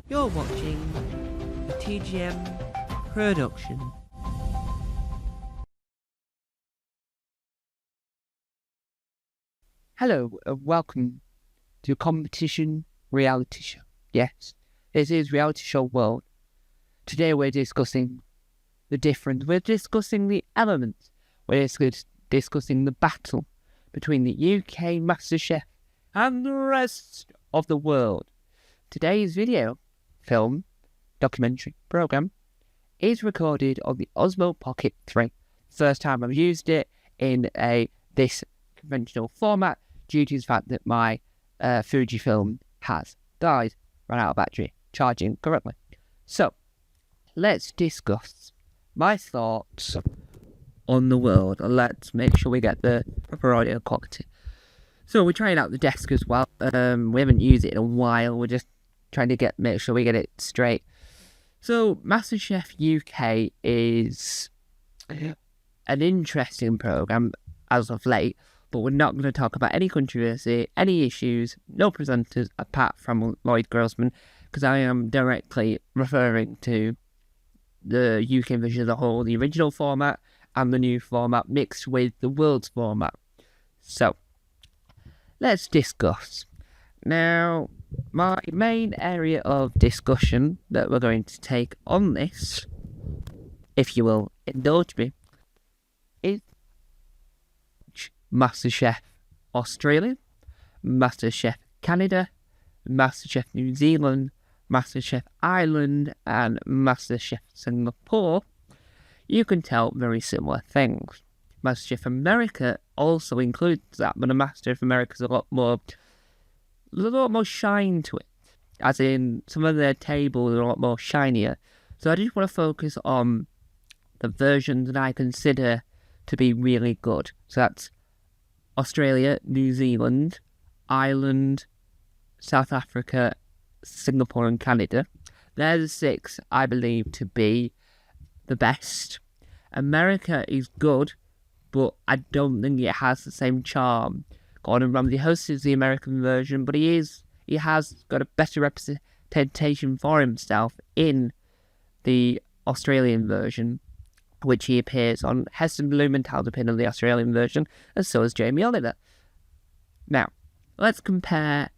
You're watching the TGM production. Hello, welcome to Competition Reality Show. Yes, this is Reality Show World. Today we're discussing the elements. We're discussing the battle between the UK MasterChef and the rest of the world. Today's documentary program is recorded on the Osmo Pocket 3. First time I've used it in this conventional format due to the fact that my Fujifilm has died, ran out of battery, charging currently. So, let's discuss my thoughts on the world, and let's make sure we get the proper audio quality. So we're trying out the desk as well. We haven't used it in a while. We're just trying to make sure we get it straight. So MasterChef UK is an interesting program as of late, but we're not going to talk about any controversy, any issues, no presenters apart from Lloyd Grossman, because I am directly referring to the UK version as a whole, the original format and the new format mixed with the world's format. So, let's discuss. Now, my main area of discussion that we're going to take on this, if you will indulge me, is MasterChef Australia, MasterChef Canada, MasterChef New Zealand, MasterChef Ireland, and MasterChef Singapore. You can tell very similar things. MasterChef America also includes that, but MasterChef America is a lot more shine to it. As in, some of their tables are a lot more shinier. So I just want to focus on the versions that I consider to be really good. So that's Australia, New Zealand, Ireland, South Africa, Singapore, and Canada. They're the 6 I believe to be the best. America is good, but I don't think it has the same charm. Gordon Ramsay hosts the American version, but he has got a better representation for himself in the Australian version, which he appears on. Heston Blumenthal appeared on the Australian version, and so is Jamie Oliver. Now, let's compare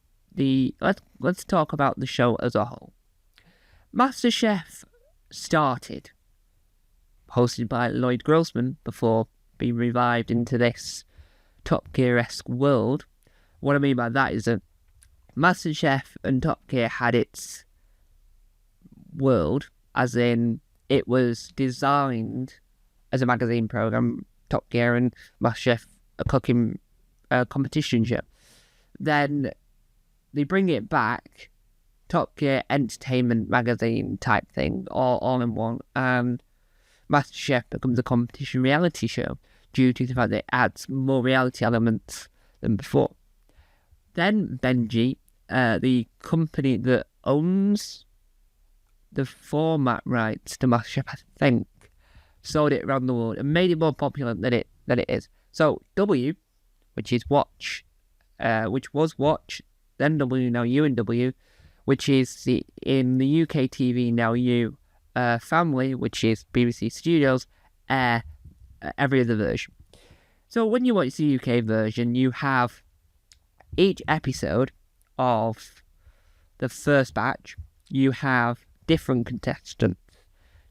let's talk about the show as a whole. MasterChef started hosted by Lloyd Grossman before being revived into this Top Gear-esque world. What I mean by that is that MasterChef and Top Gear had its world, as in it was designed as a magazine program, Top Gear and MasterChef, a cooking competition show. Then they bring it back, Top Gear entertainment magazine type thing, all in one, and MasterChef becomes a competition reality show due to the fact that it adds more reality elements than before. Then Benji, the company that owns the format rights to MasterChef, I think, sold it around the world and made it more popular than it is. So W, which was Watch, then W, now U and W, which is in the UK TV Now U family, which is BBC Studios, air every other version. So when you watch the UK version, you have each episode of the first batch, you have different contestants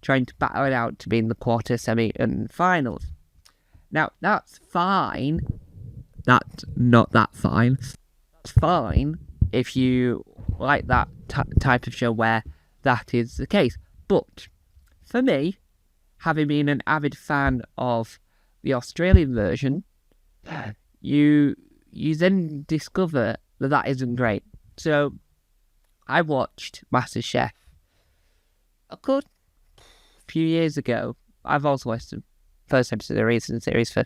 trying to battle it out to be in the quarter, semi, and finals. Now, that's fine. That's not that fine. That's fine if you like that type of show where that is the case. But for me, having been an avid fan of the Australian version, you then discover that isn't great. So I watched MasterChef a good few years ago. I've also watched the first episode of the recent series for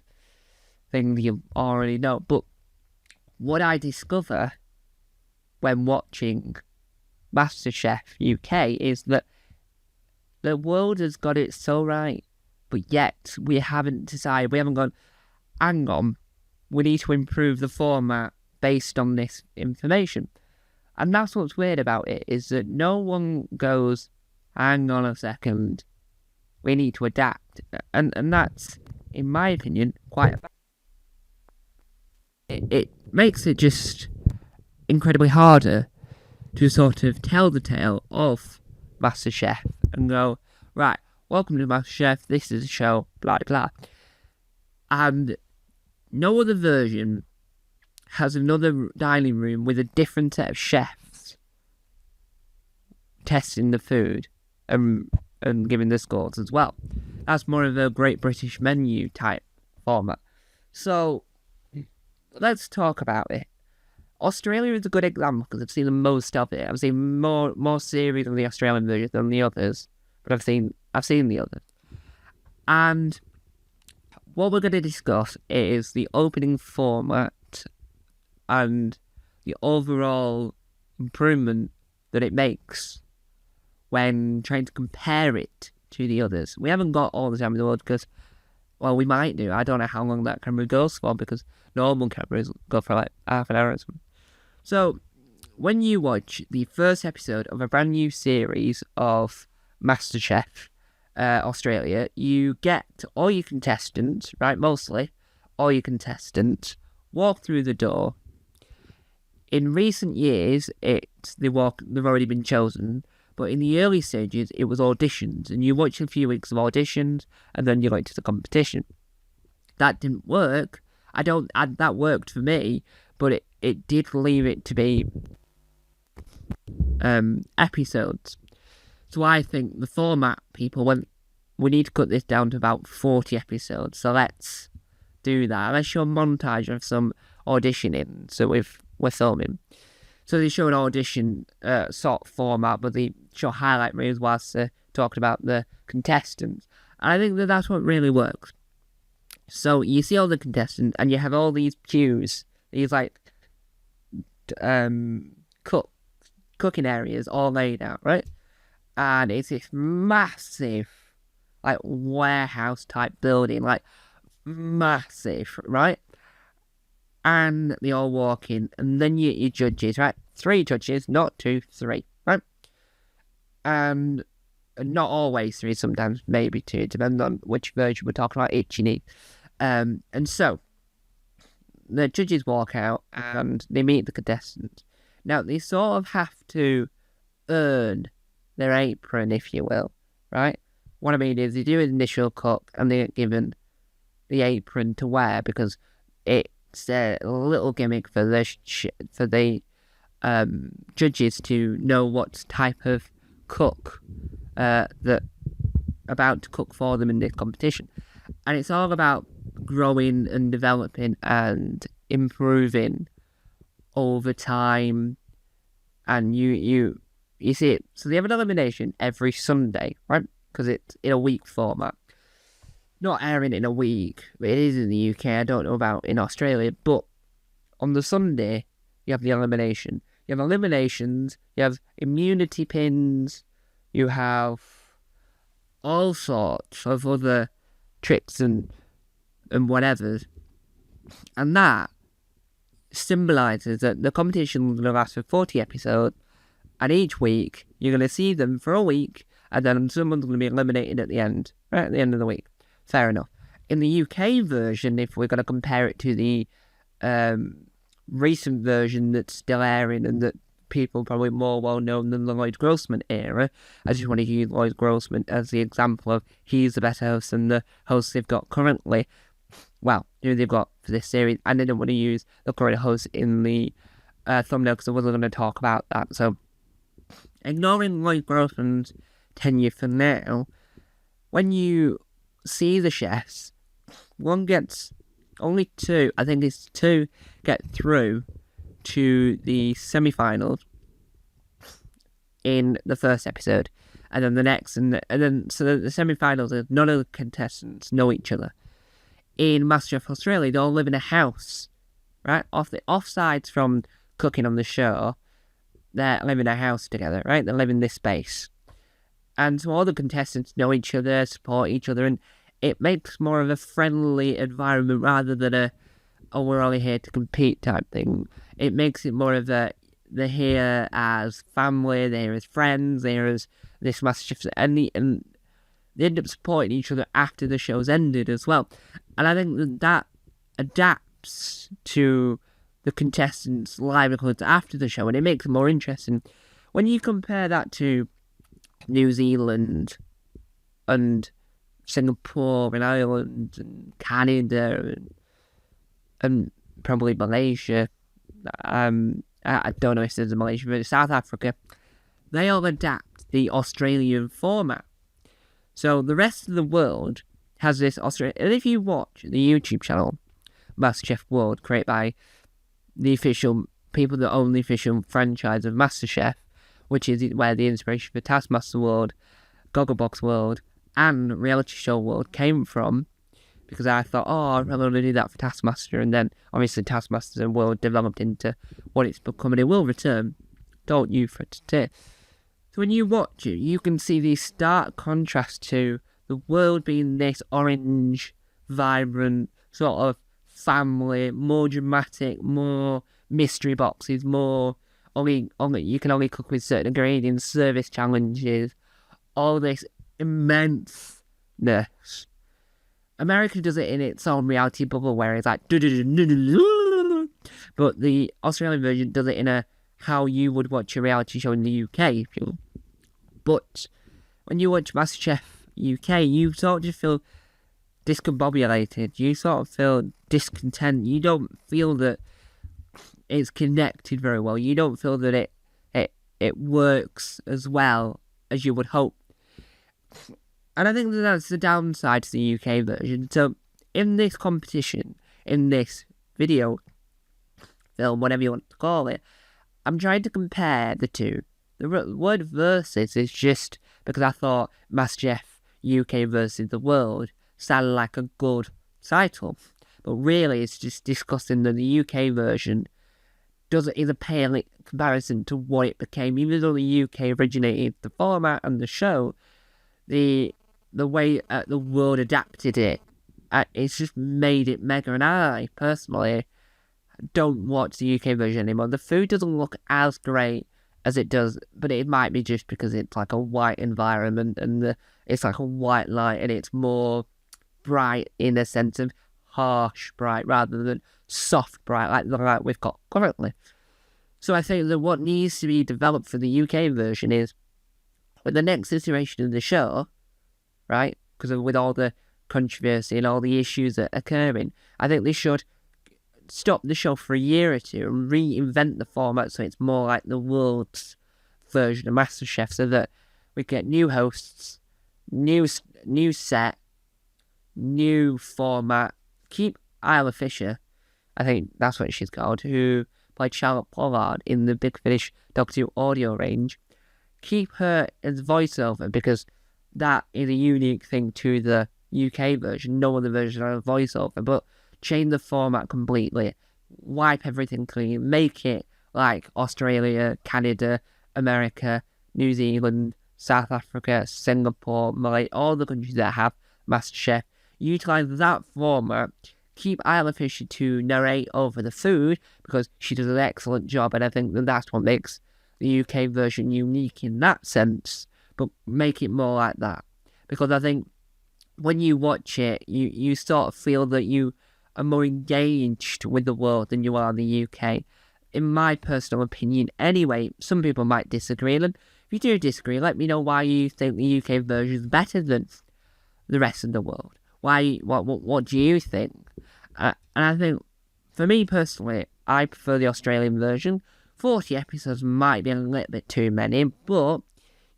things you already know. But what I discover when watching MasterChef UK is that the world has got it so right, but yet we haven't decided, we haven't gone, hang on, we need to improve the format based on this information. And that's what's weird about it, is that no one goes, hang on a second, we need to adapt. And that's, in my opinion, quite it makes it just incredibly harder to sort of tell the tale of MasterChef and go, right, welcome to MasterChef, this is a show, blah, blah. And no other version has another dining room with a different set of chefs testing the food and giving the scores as well. That's more of a Great British Menu type format. So, let's talk about it. Australia is a good example because I've seen the most of it. I've seen more series of the Australian version than the others, but I've seen the others. And what we're going to discuss is the opening format and the overall improvement that it makes when trying to compare it to the others. We haven't got all the time in the world because, well, we might do. I don't know how long that camera goes for because normal cameras go for like half an hour or something. So, when you watch the first episode of a brand new series of MasterChef Australia, you get all your contestants, right, mostly, all your contestants walk through the door. In recent years, they've already been chosen, but in the early stages, it was auditions, and you watch a few weeks of auditions, and then you go into the competition. That didn't work. That worked for me, but it did leave it to be episodes. So I think the format, people went, we need to cut this down to about 40 episodes, so let's do that. Let's show a montage of some auditioning, so we're filming. So they show an audition sort of format, but they show highlight reels whilst they're talking about the contestants. And I think that's what really works. So you see all the contestants, and you have all these cues, these like cooking areas all laid out, right? And it's this massive, like, warehouse type building, like, massive, right? And they all walk in, and then your judges, right? 3 judges, not 2, 3, right? And not always 3, sometimes maybe 2, depending on which version we're talking about, each you need. And so, the judges walk out, and they meet the contestants. Now, they sort of have to earn their apron, if you will, right? What I mean is, they do an initial cook, and they get given the apron to wear, because it's a little gimmick for the judges to know what type of cook that about to cook for them in this competition. And it's all about growing and developing and improving over time. And you see it. So they have an elimination every Sunday, right? Because it's in a week format. Not airing in a week. It is in the UK. I don't know about in Australia. But on the Sunday, you have the elimination. You have eliminations. You have immunity pins. You have all sorts of other tricks and whatever. And that symbolises that the competition is going to last for 40 episodes. And each week, you're going to see them for a week. And then someone's going to be eliminated at the end. Right at the end of the week. Fair enough. In the UK version, if we're going to compare it to the recent version that's still airing and that people probably more well known than the Lloyd Grossman era, I just want to use Lloyd Grossman as the example of he's the better host than the hosts they've got currently. Well, who they've got for this series. And I didn't want to use the current host in the thumbnail because I wasn't going to talk about that. So, ignoring Lloyd Grossman's tenure for now, when you see the chefs, only 2, I think it's 2, get through to the semi-finals in the first episode, and then the next, so the semi-finals, none of the contestants know each other. In MasterChef Australia, they all live in a house, right? Offsides from cooking on the show, they live in a house together, right? They live in this space. And so all the contestants know each other, support each other, and it makes more of a friendly environment rather than we're only here to compete type thing. It makes it more of they're here as family, they're here as friends, they're here as this MasterChef, and they end up supporting each other after the show's ended as well. And I think that adapts to the contestants' livelihoods after the show, and it makes it more interesting. When you compare that to New Zealand and Singapore and Ireland and Canada and probably Malaysia, I don't know if there's a Malaysia, but South Africa, they all adapt the Australian format. So the rest of the world has this Australian... And if you watch the YouTube channel, MasterChef World, created by the official people that own the official franchise of MasterChef, which is where the inspiration for Taskmaster World, Gogglebox World, and Reality Show World came from, because I thought, I really want to do that for Taskmaster, and then obviously Taskmaster World developed into what it's become, and it will return. Don't you for today. So when you watch it, you can see the stark contrast to the world being this orange, vibrant, sort of family, more dramatic, more mystery boxes, more only you can only cook with certain ingredients, service challenges, all this immenseness. America does it in its own reality bubble where it's like, but the Australian version does it in a how you would watch a reality show in the UK. But when you watch MasterChef UK, you sort of just feel discombobulated. You sort of feel discontent. You don't feel that it's connected very well. You don't feel that it works as well as you would hope. And I think that's the downside to the UK version. So in this competition, in this video, film, whatever you want to call it, I'm trying to compare the two. The word versus is just because I thought MasterChef UK versus the world sounded like a good title. But really it's just discussing that the UK version doesn't even pale in comparison to what it became. Even though the UK originated the format and the show, the way the world adapted it, it's just made it mega. And I, personally, don't watch the UK version anymore. The food doesn't look as great as it does, but it might be just because it's like a white environment and it's like a white light and it's more bright in a sense of harsh bright rather than soft bright like the light we've got currently. So I think that what needs to be developed for the UK version is with the next iteration of the show, right? Because with all the controversy and all the issues that are occurring, I think they should stop the show for a year or two and reinvent the format so it's more like the world's version of MasterChef, so that we get new hosts, new set, new format. Keep Isla Fisher, I think that's what she's called, who played Charlotte Pollard in the Big Finish Doctor Who audio range. Keep her as voiceover because that is a unique thing to the UK version. No other version has a voiceover, but change the format completely, wipe everything clean, make it like Australia, Canada, America, New Zealand, South Africa, Singapore, Malaysia, all the countries that have MasterChef. Utilise that format, keep Isla Fisher to narrate over the food because she does an excellent job, and I think that that's what makes the UK version unique in that sense, but make it more like that. Because I think when you watch it, you sort of feel that you are more engaged with the world than you are the UK. In my personal opinion, anyway. Some people might disagree, and if you do disagree, let me know why you think the UK version is better than the rest of the world. Why? What do you think? And I think, for me personally, I prefer the Australian version. 40 episodes might be a little bit too many, but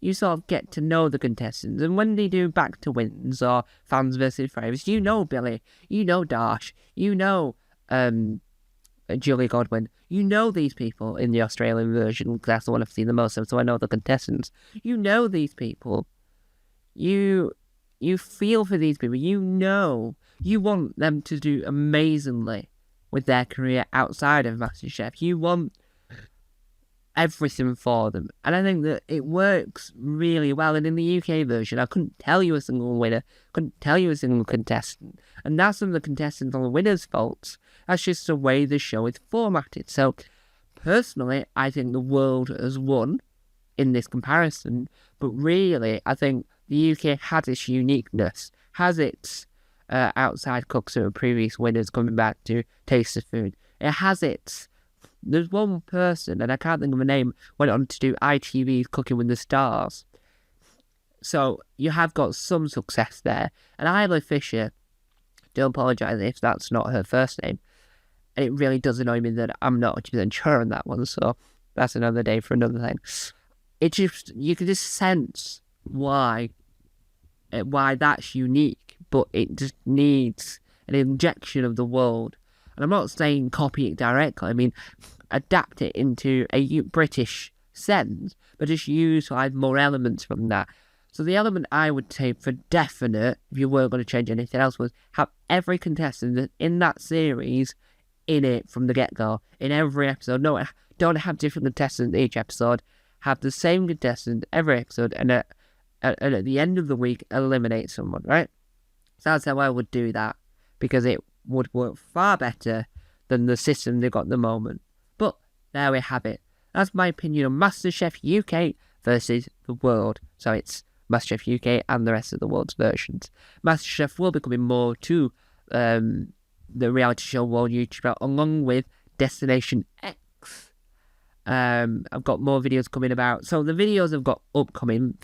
you sort of get to know the contestants. And when they do Back to Wins or Fans vs. Favourites, you know Billy, you know Darsh, you know Julie Godwin. You know these people in the Australian version, because that's the one I've seen the most of, so I know the contestants. You know these people. You feel for these people. You know. You want them to do amazingly with their career outside of MasterChef. You want everything for them. And I think that it works really well. And in the UK version, I couldn't tell you a single winner, couldn't tell you a single contestant. And that's some of the contestants on the winners' faults. That's just the way the show is formatted. So, Personally, I think the world has won in this comparison, but really, I think the UK has its uniqueness, has its outside cooks who are previous winners coming back to taste the food. It has its... There's one person, and I can't think of a name, went on to do ITV's Cooking with the Stars. So you have got some success there. And Isla Fisher, do apologise if that's not her first name. And it really does annoy me that I'm not 100% sure on that one. So that's another day for another thing. It just, you can just sense why that's unique, but it just needs an injection of the world. And I'm not saying copy it directly. I mean, adapt it into a British sense, but just use like more elements from that. So the element I would say for definite, if you weren't going to change anything else, was have every contestant in that series in it from the get-go, in every episode. No, don't have different contestants each episode. Have the same contestant every episode, and at the end of the week, eliminate someone, right? So that's how I would do that, because it would work far better than the system they've got at the moment. But there we have it. That's my opinion on MasterChef UK versus the world. So it's MasterChef UK and the rest of the world's versions. MasterChef will be coming more to the reality show world YouTuber, along with Destination X. I've got more videos coming about. So the videos I've got upcoming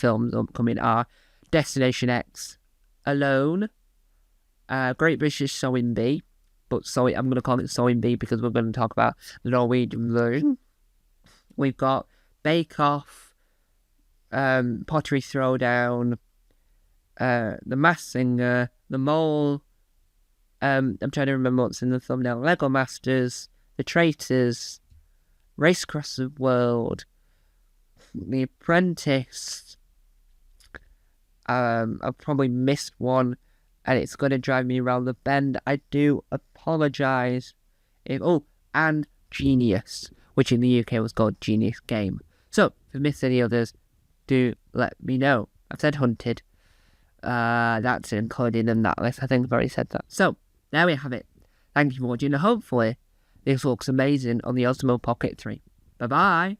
are Destination X Alone, Great British Sewing Bee, but I'm going to call it Sewing Bee because we're going to talk about the Norwegian version. We've got Bake Off, Pottery Throwdown, The Masked Singer, The Mole, I'm trying to remember what's in the thumbnail, Lego Masters, The Traitors, Race Across the World, The Apprentice. I've probably missed one, and it's going to drive me around the bend. I do apologise. And Genius, which in the UK was called Genius Game. So, if I missed any others, do let me know. I've said Hunted. That's included in that list. I think I've already said that. So, there we have it. Thank you for watching, and hopefully this looks amazing on the Osmo Pocket 3. Bye-bye.